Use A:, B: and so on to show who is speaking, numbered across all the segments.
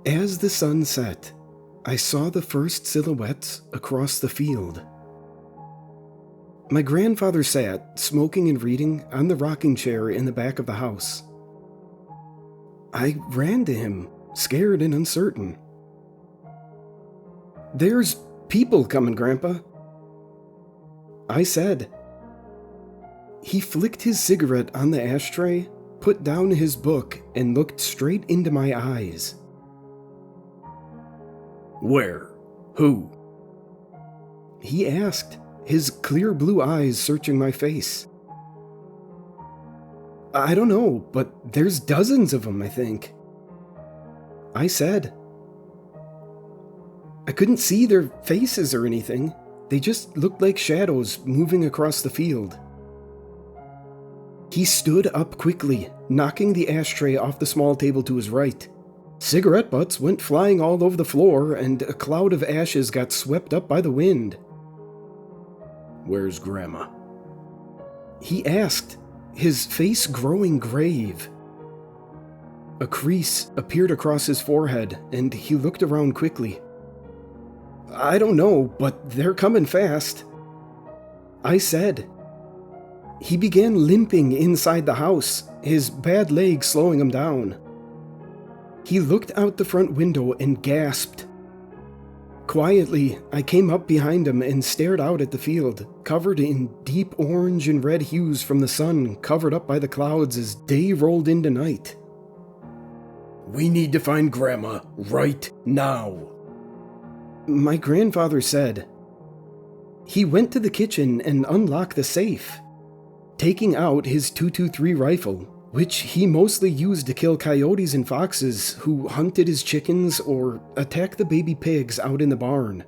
A: As the sun set, I saw the first silhouettes across the field. My grandfather sat, smoking and reading, on the rocking chair in the back of the house. I ran to him, scared and uncertain. "There's people coming, Grandpa," I said. He flicked his cigarette on the ashtray, put down his book, and looked straight into my eyes. "Where? Who?" he asked, his clear blue eyes searching my face. "I don't know, but there's dozens of them, I think," I said. I couldn't see their faces or anything. They just looked like shadows moving across the field. He stood up quickly, knocking the ashtray off the small table to his right. Cigarette butts went flying all over the floor, and a cloud of ashes got swept up by the wind. "Where's Grandma?" he asked, his face growing grave. A crease appeared across his forehead, and he looked around quickly. "I don't know, but they're coming fast," I said. He began limping inside the house, his bad leg slowing him down. He looked out the front window and gasped. Quietly, I came up behind him and stared out at the field, covered in deep orange and red hues from the sun, covered up by the clouds as day rolled into night. "We need to find Grandma right now," my grandfather said. He went to the kitchen and unlocked the safe, taking out his .223 rifle, which he mostly used to kill coyotes and foxes who hunted his chickens or attacked the baby pigs out in the barn.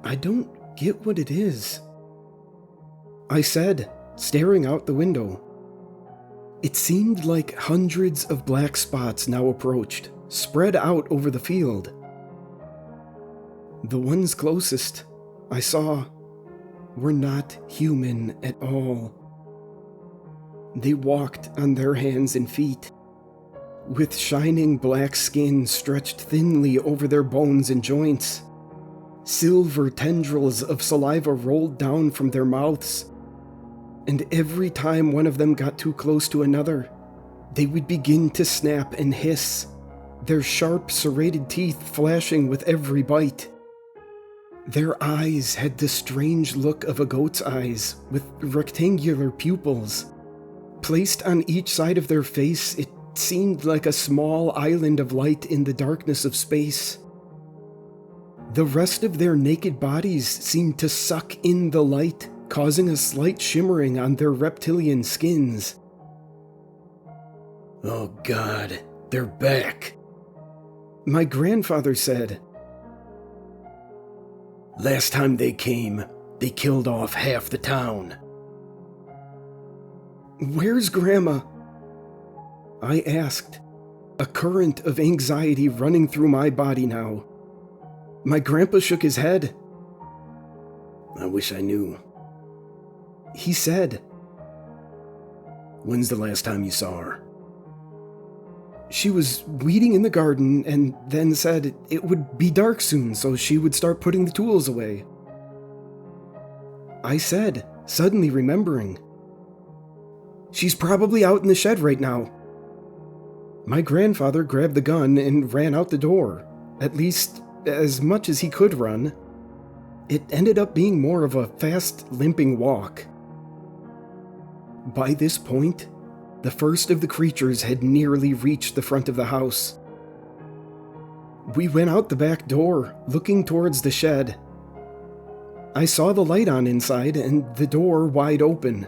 A: "I don't get what it is," I said, staring out the window. It seemed like hundreds of black spots now approached, spread out over the field. The ones closest, I saw, were not human at all. They walked on their hands and feet, with shining black skin stretched thinly over their bones and joints. Silver tendrils of saliva rolled down from their mouths, and every time one of them got too close to another, they would begin to snap and hiss, their sharp, serrated teeth flashing with every bite. Their eyes had the strange look of a goat's eyes, with rectangular pupils. Placed on each side of their face, it seemed like a small island of light in the darkness of space. The rest of their naked bodies seemed to suck in the light, causing a slight shimmering on their reptilian skins. "Oh God, they're back," my grandfather said. "Last time they came, they killed off half the town." "Where's Grandma?" I asked, a current of anxiety running through my body now. My grandpa shook his head. "I wish I knew," he said. "When's the last time you saw her?" "She was weeding in the garden and then said it would be dark soon, so she would start putting the tools away," I said, suddenly remembering. "She's probably out in the shed right now." My grandfather grabbed the gun and ran out the door, at least as much as he could run. It ended up being more of a fast, limping walk. By this point, the first of the creatures had nearly reached the front of the house. We went out the back door, looking towards the shed. I saw the light on inside and the door wide open.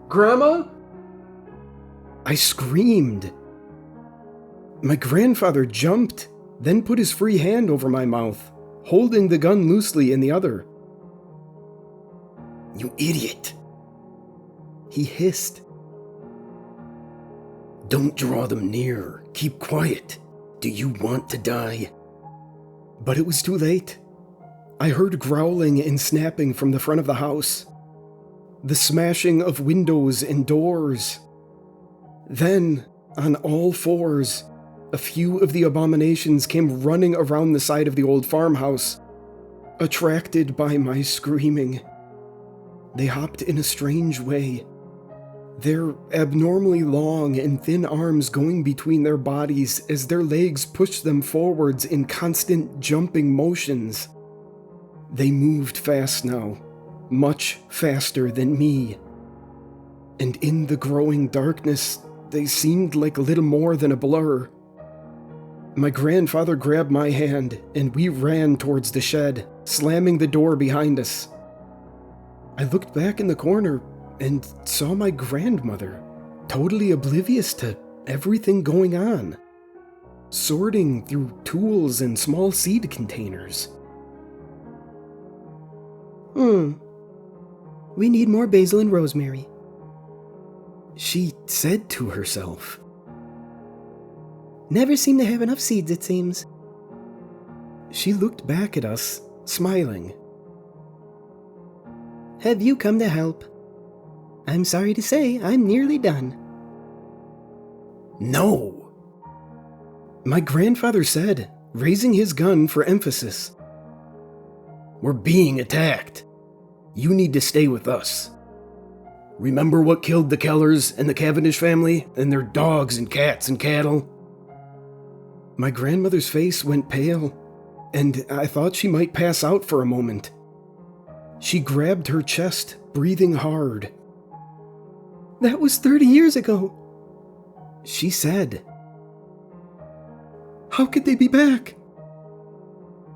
A: "Grandma?" I screamed. My grandfather jumped, then put his free hand over my mouth, holding the gun loosely in the other. "You idiot," he hissed. "Don't draw them near. Keep quiet. Do you want to die?" But it was too late. I heard growling and snapping from the front of the house, the smashing of windows and doors. Then On all fours, a few of the abominations came running around the side of the old farmhouse, attracted by my screaming. They hopped in a strange way, their abnormally long and thin arms going between their bodies as their legs pushed them forwards in constant jumping motions. They moved fast now, much faster than me. And in the growing darkness, they seemed like little more than a blur. My grandfather grabbed my hand, and we ran towards the shed, slamming the door behind us. I looked back in the corner and saw my grandmother, totally oblivious to everything going on, sorting through tools and small seed containers.
B: We need more basil and rosemary,
A: she said to herself.
B: Never seem to have enough seeds, it seems.
A: She looked back at us, smiling.
B: Have you come to help? I'm sorry to say, I'm nearly done.
A: No, my grandfather said, raising his gun for emphasis. We're being attacked. You need to stay with us. Remember what killed the Kellers and the Cavendish family and their dogs and cats and cattle? My grandmother's face went pale, and I thought she might pass out for a moment. She grabbed her chest, breathing hard.
B: That was 30 years ago,
A: she said.
B: How could they be back?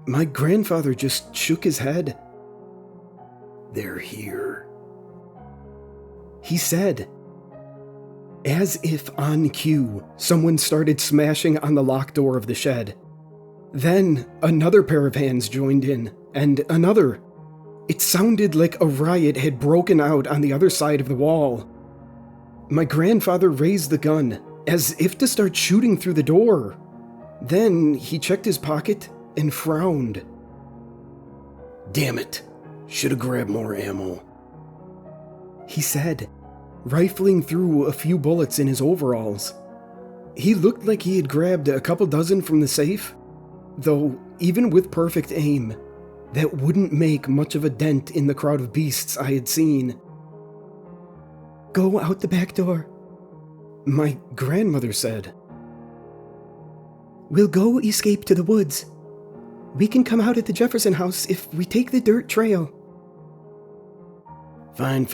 A: My grandfather just shook his head. They're here, he said. As if on cue, someone started smashing on the locked door of the shed. Then another pair of hands joined in, and another. It sounded like a riot had broken out on the other side of the wall. My grandfather raised the gun, as if to start shooting through the door. Then he checked his pocket and frowned. Damn it, should have grabbed more ammo, he said, rifling through a few bullets in his overalls. He looked like he had grabbed a couple dozen from the safe, though even with perfect aim, that wouldn't make much of a dent in the crowd of beasts I had seen.
B: Go out the back door,
A: my grandmother said.
B: We'll go escape to the woods. We can come out at the Jefferson house if we take the dirt trail.
A: Fine,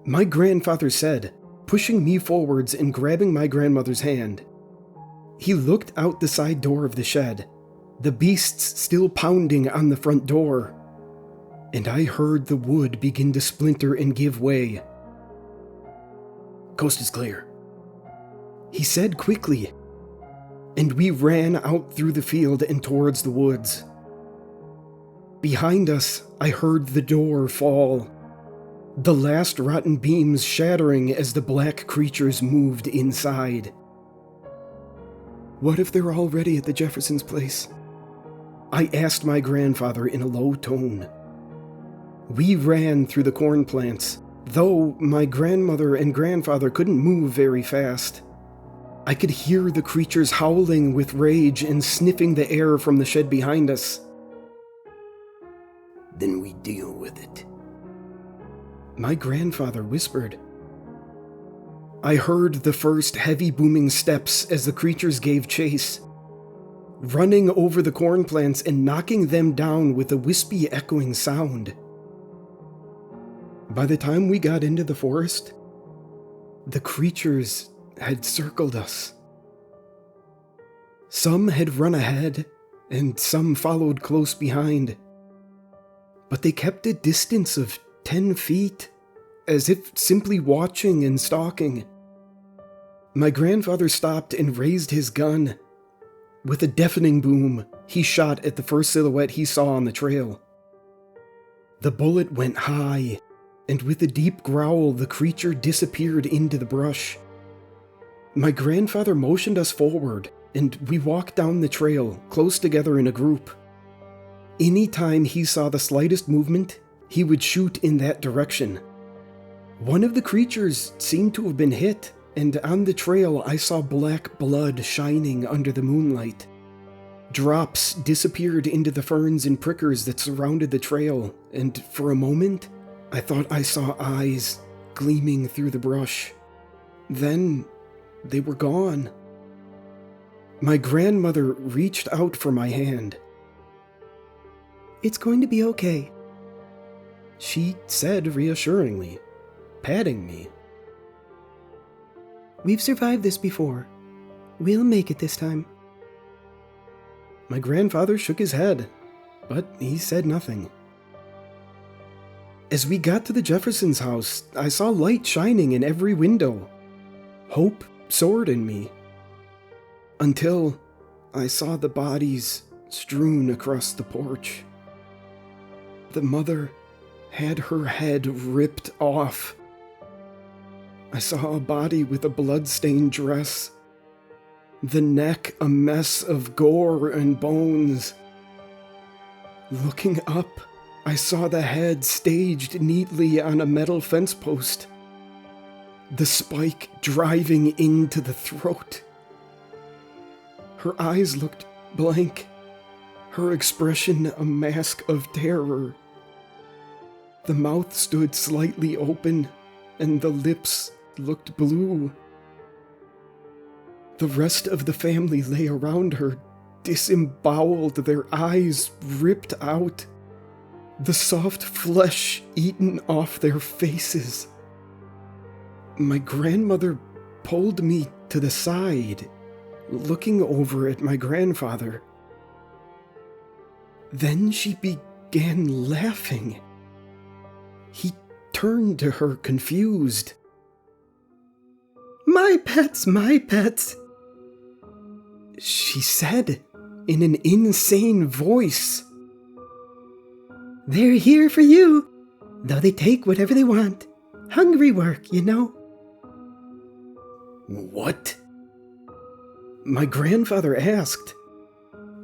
A: my grandfather said, pushing me forwards and grabbing my grandmother's hand. He looked out the side door of the shed, the beasts still pounding on the front door, and I heard the wood begin to splinter and give way. Coast is clear, he said quickly, and we ran out through the field and towards the woods. Behind us, I heard the door fall, the last rotten beams shattering as the black creatures moved inside. What if they're already at the Jeffersons' place? I asked my grandfather in a low tone. We ran through the corn plants, though my grandmother and grandfather couldn't move very fast. I could hear the creatures howling with rage and sniffing the air from the shed behind us. Then we deal with it, my grandfather whispered. I heard the first heavy booming steps as the creatures gave chase, running over the corn plants and knocking them down with a wispy echoing sound. By the time we got into the forest, the creatures had circled us. Some had run ahead, and some followed close behind. But they kept a distance of 10 feet, as if simply watching and stalking. My grandfather stopped and raised his gun. With a deafening boom, he shot at the first silhouette he saw on the trail. The bullet went high, and with a deep growl, the creature disappeared into the brush. My grandfather motioned us forward, and we walked down the trail, close together in a group. Any time he saw the slightest movement, he would shoot in that direction. One of the creatures seemed to have been hit, and on the trail I saw black blood shining under the moonlight. Drops disappeared into the ferns and prickers that surrounded the trail, and for a moment, I thought I saw eyes gleaming through the brush. Then, they were gone. My grandmother reached out for my hand.
B: "It's going to be okay,"
A: she said reassuringly, patting me.
B: "We've survived this before. We'll make it this time."
A: My grandfather shook his head, but he said nothing. As we got to the Jeffersons' house, I saw light shining in every window. Hope soared in me. Until I saw the bodies strewn across the porch. The mother had her head ripped off. I saw a body with a blood-stained dress. The neck a mess of gore and bones. Looking up, I saw the head staged neatly on a metal fence post. The spike driving into the throat. Her eyes looked blank, her expression a mask of terror. The mouth stood slightly open, and the lips looked blue. The rest of the family lay around her, disemboweled, their eyes ripped out, the soft flesh eaten off their faces. My grandmother pulled me to the side, looking over at my grandfather. Then she began laughing. He turned to her confused.
B: My pets,
A: she said in an insane voice.
B: "They're here for you, though they take whatever they want. Hungry work, you know."
A: What? My grandfather asked,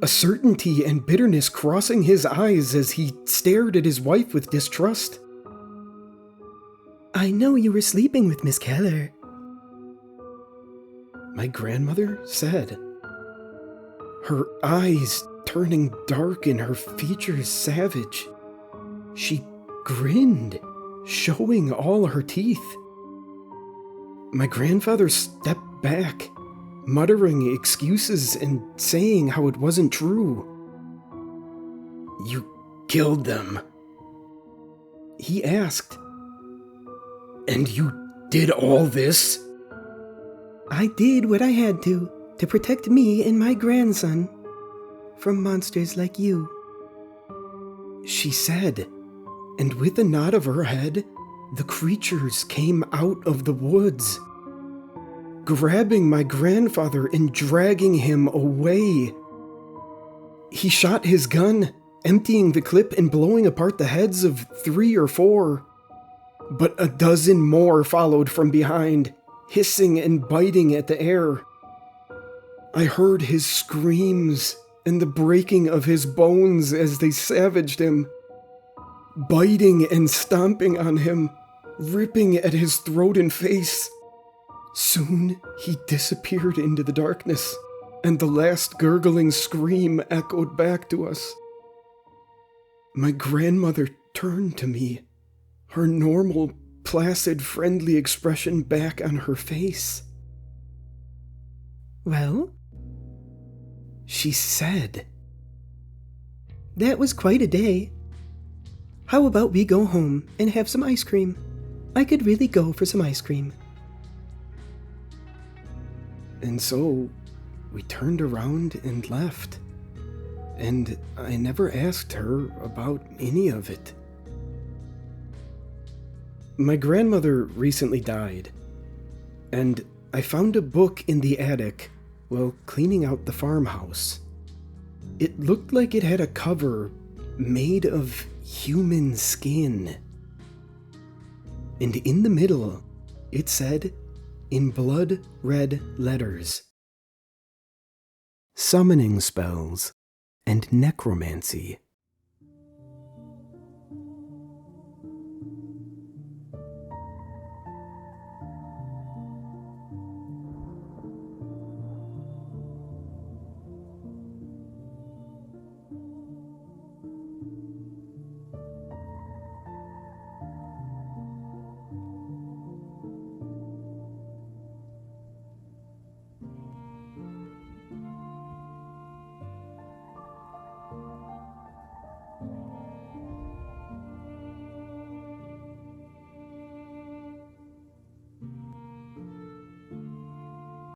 A: a certainty and bitterness crossing his eyes as he stared at his wife with distrust.
B: "I know you were sleeping with Miss Keller,"
A: my grandmother said, her eyes turning dark and her features savage. She grinned, showing all her teeth. My grandfather stepped back, muttering excuses and saying how it wasn't true. "You killed them?" he asked. "And you did all this?"
B: "I did what I had to protect me and my grandson from monsters like you,"
A: she said, and with a nod of her head, the creatures came out of the woods, grabbing my grandfather and dragging him away. He shot his gun, emptying the clip and blowing apart the heads of 3 or 4. But a dozen more followed from behind, hissing and biting at the air. I heard his screams and the breaking of his bones as they savaged him, biting and stomping on him, ripping at his throat and face. Soon he disappeared into the darkness, and the last gurgling scream echoed back to us. My grandmother turned to me, her normal, placid, friendly expression back on her face.
B: "Well?"
A: she said.
B: "That was quite a day. How about we go home and have some ice cream? I could really go for some ice cream."
A: And so we turned around and left, and I never asked her about any of it. My grandmother recently died, and I found a book in the attic while cleaning out the farmhouse. It looked like it had a cover made of human skin. And in the middle, it said, in blood-red letters, "Summoning spells and necromancy."